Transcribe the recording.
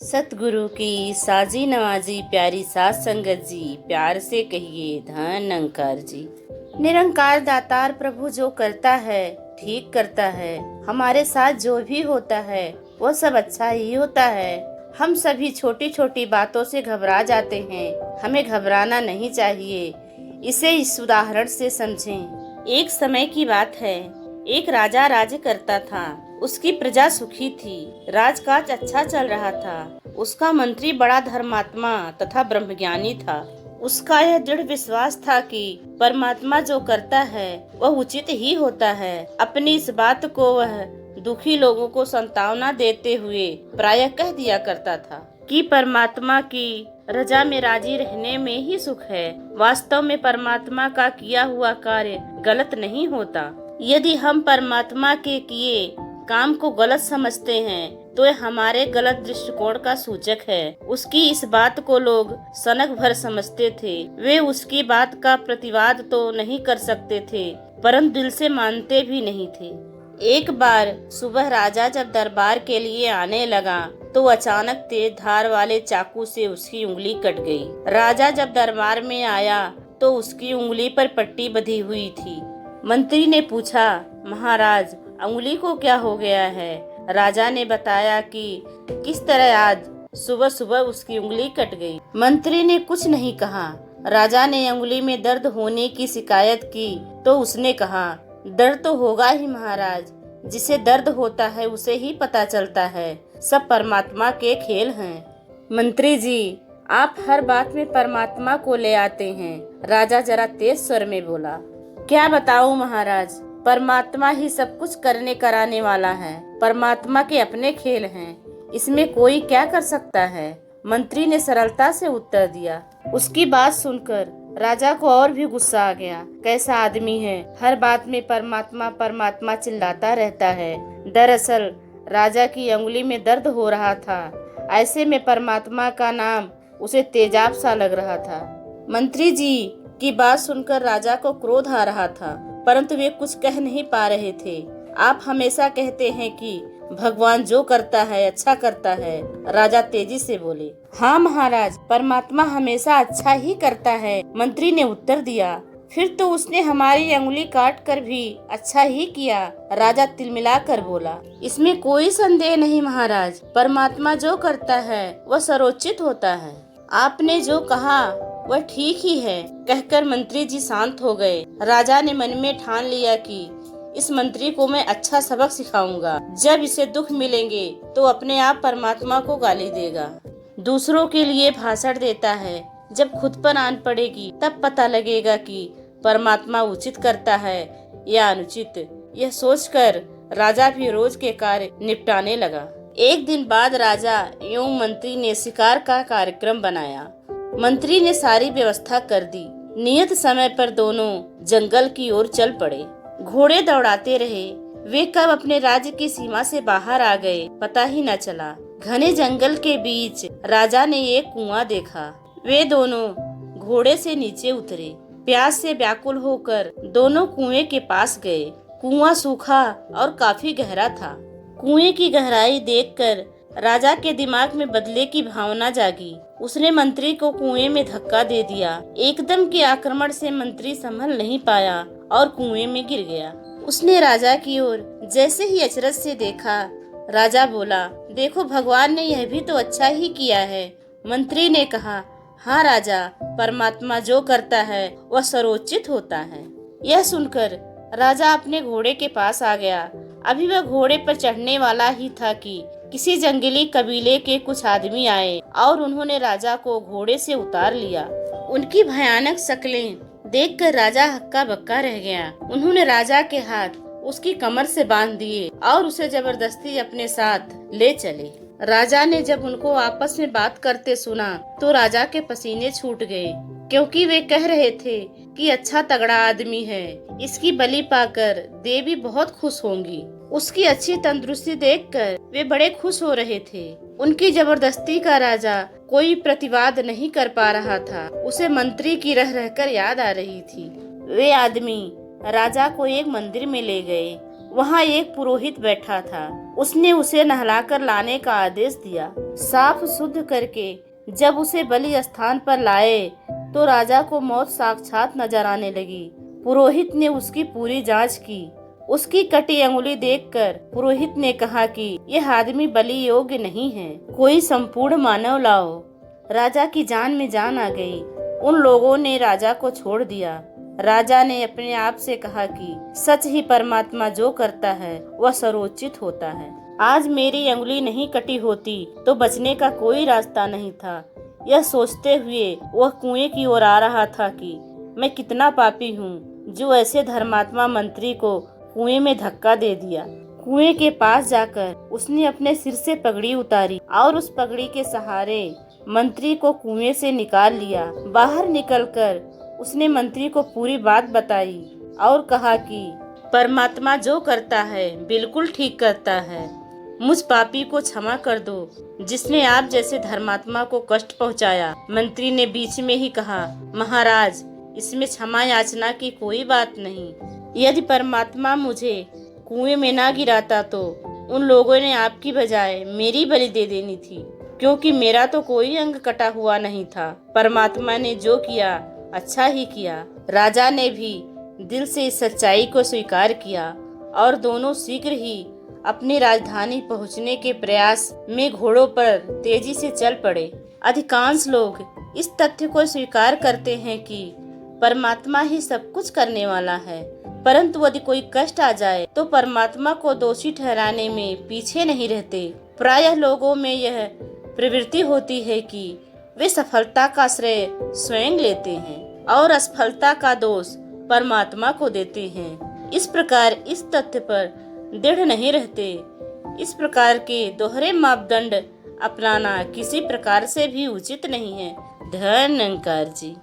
सतगुरु की साजी नवाजी प्यारी सात संगत जी, प्यार से कहिए धन अंकार जी। निरंकार दातार प्रभु जो करता है ठीक करता है। हमारे साथ जो भी होता है वो सब अच्छा ही होता है। हम सभी छोटी छोटी बातों से घबरा जाते हैं, हमें घबराना नहीं चाहिए। इसे इस उदाहरण से समझें। एक समय की बात है, एक राजा राज्य करता था। उसकी प्रजा सुखी थी, राजकाज अच्छा चल रहा था। उसका मंत्री बड़ा धर्मात्मा तथा ब्रह्मज्ञानी था। उसका यह दृढ़ विश्वास था कि परमात्मा जो करता है वह उचित ही होता है। अपनी इस बात को वह दुखी लोगों को सांत्वना देते हुए प्रायः कह दिया करता था कि परमात्मा की रजा में राजी रहने में ही सुख है। वास्तव में परमात्मा का किया हुआ कार्य गलत नहीं होता। यदि हम परमात्मा के किए काम को गलत समझते हैं तो यह हमारे गलत दृष्टिकोण का सूचक है। उसकी इस बात को लोग सनक भर समझते थे। वे उसकी बात का प्रतिवाद तो नहीं कर सकते थे, परंतु दिल से मानते भी नहीं थे। एक बार सुबह राजा जब दरबार के लिए आने लगा तो अचानक तेज धार वाले चाकू से उसकी उंगली कट गई। राजा जब दरबार में आया तो उसकी उंगली पर पट्टी बंधी हुई थी। मंत्री ने पूछा, महाराज उंगली को क्या हो गया है? राजा ने बताया कि किस तरह आज सुबह सुबह उसकी उंगली कट गई। मंत्री ने कुछ नहीं कहा। राजा ने उंगली में दर्द होने की शिकायत की तो उसने कहा, दर्द तो होगा ही महाराज, जिसे दर्द होता है उसे ही पता चलता है। सब परमात्मा के खेल हैं। मंत्री जी, आप हर बात में परमात्मा को ले आते हैं। राजा जरा तेज स्वर में बोला। क्या बताऊं महाराज, परमात्मा ही सब कुछ करने कराने वाला है। परमात्मा के अपने खेल हैं, इसमें कोई क्या कर सकता है? मंत्री ने सरलता से उत्तर दिया। उसकी बात सुनकर राजा को और भी गुस्सा आ गया। कैसा आदमी है, हर बात में परमात्मा परमात्मा चिल्लाता रहता है। दरअसल राजा की उंगली में दर्द हो रहा था। ऐसे में परमात्मा का नाम उसे तेजाब सा लग रहा था। मंत्री जी की बात सुनकर राजा को क्रोध आ रहा था, परंतु वे कुछ कह नहीं पा रहे थे। आप हमेशा कहते हैं कि भगवान जो करता है अच्छा करता है। राजा तेजी से बोले। हाँ महाराज, परमात्मा हमेशा अच्छा ही करता है, मंत्री ने उत्तर दिया। फिर तो उसने हमारी उंगली काट कर भी अच्छा ही किया, राजा तिलमिला कर बोला। इसमें कोई संदेह नहीं महाराज, परमात्मा जो करता है वह सर्वोचित होता है। आपने जो कहा वह ठीक ही है, कहकर मंत्री जी शांत हो गए। राजा ने मन में ठान लिया कि इस मंत्री को मैं अच्छा सबक सिखाऊंगा। जब इसे दुख मिलेंगे तो अपने आप परमात्मा को गाली देगा। दूसरों के लिए भाषण देता है, जब खुद पर आन पड़ेगी तब पता लगेगा कि परमात्मा उचित करता है या अनुचित। यह सोचकर राजा भी रोज के कार्य निपटाने लगा। एक दिन बाद राजा एवं मंत्री ने शिकार का कार्यक्रम बनाया। मंत्री ने सारी व्यवस्था कर दी। नियत समय पर दोनों जंगल की ओर चल पड़े। घोड़े दौड़ाते रहे। वे कब अपने राज्य की सीमा से बाहर आ गए पता ही न चला। घने जंगल के बीच राजा ने एक कुआं देखा। वे दोनों घोड़े से नीचे उतरे। प्यास से व्याकुल होकर दोनों कुएं के पास गए। कुआं सूखा और काफी गहरा था। कुएं की गहराई देखकर राजा के दिमाग में बदले की भावना जागी। उसने मंत्री को कुएं में धक्का दे दिया। एकदम के आक्रमण से मंत्री संभल नहीं पाया और कुएं में गिर गया। उसने राजा की ओर जैसे ही अचरज से देखा, राजा बोला, देखो भगवान ने यह भी तो अच्छा ही किया है। मंत्री ने कहा, हाँ राजा, परमात्मा जो करता है वह सर्वोचित होता है। यह सुनकर राजा अपने घोड़े के पास आ गया। अभी वह घोड़े पर चढ़ने वाला ही था कि किसी जंगली कबीले के कुछ आदमी आए और उन्होंने राजा को घोड़े से उतार लिया। उनकी भयानक शक्लें देखकर राजा हक्का बक्का रह गया। उन्होंने राजा के हाथ उसकी कमर से बांध दिए और उसे जबरदस्ती अपने साथ ले चले। राजा ने जब उनको आपस में बात करते सुना तो राजा के पसीने छूट गए, क्योंकि वे कह रहे थे कि अच्छा तगड़ा आदमी है, इसकी बलि पाकर देवी बहुत खुश होंगी। उसकी अच्छी तंदुरुस्ती देखकर वे बड़े खुश हो रहे थे। उनकी जबरदस्ती का राजा कोई प्रतिवाद नहीं कर पा रहा था। उसे मंत्री की रह रहकर याद आ रही थी। वे आदमी राजा को एक मंदिर में ले गए। वहाँ एक पुरोहित बैठा था। उसने उसे नहलाकर लाने का आदेश दिया। साफ शुद्ध करके जब उसे बलि स्थान पर लाए तो राजा को मौत साक्षात नजर आने लगी। पुरोहित ने उसकी पूरी जांच की। उसकी कटी अंगुली देखकर पुरोहित ने कहा कि यह आदमी बलि योग्य नहीं है, कोई संपूर्ण मानव लाओ। राजा की जान में जान आ गई। उन लोगों ने राजा को छोड़ दिया। राजा ने अपने आप से कहा कि सच ही परमात्मा जो करता है वह सर्वोचित होता है। आज मेरी अंगुली नहीं कटी होती तो बचने का कोई रास्ता नहीं था। यह सोचते हुए वह कुएं की ओर आ रहा था कि मैं कितना पापी हूँ जो ऐसे धर्मात्मा मंत्री को कुएं में धक्का दे दिया। कुएं के पास जाकर उसने अपने सिर से पगड़ी उतारी और उस पगड़ी के सहारे मंत्री को कुएं से निकाल लिया। बाहर निकलकर उसने मंत्री को पूरी बात बताई और कहा कि परमात्मा जो करता है बिल्कुल ठीक करता है। मुझ पापी को क्षमा कर दो जिसने आप जैसे धर्मात्मा को कष्ट पहुंचाया। मंत्री ने बीच में ही कहा, महाराज, इसमें क्षमा याचना की कोई बात नहीं। यदि परमात्मा मुझे कुएं में ना गिराता तो उन लोगों ने आपकी बजाय मेरी बलि दे देनी थी, क्योंकि मेरा तो कोई अंग कटा हुआ नहीं था। परमात्मा ने जो किया अच्छा ही किया। राजा ने भी दिल से इस सच्चाई को स्वीकार किया और दोनों शीघ्र ही अपनी राजधानी पहुंचने के प्रयास में घोड़ों पर तेजी से चल पड़े। अधिकांश लोग इस तथ्य को स्वीकार करते हैं कि परमात्मा ही सब कुछ करने वाला है, परंतु यदि कोई कष्ट आ जाए तो परमात्मा को दोषी ठहराने में पीछे नहीं रहते। प्रायः लोगों में यह प्रवृत्ति होती है कि वे सफलता का श्रेय स्वयं लेते हैं और असफलता का दोष परमात्मा को देते हैं। इस प्रकार इस तथ्य पर दृढ़ नहीं रहते। इस प्रकार के दोहरे मापदंड अपनाना किसी प्रकार से भी उचित नहीं है। धन्यवाद जी।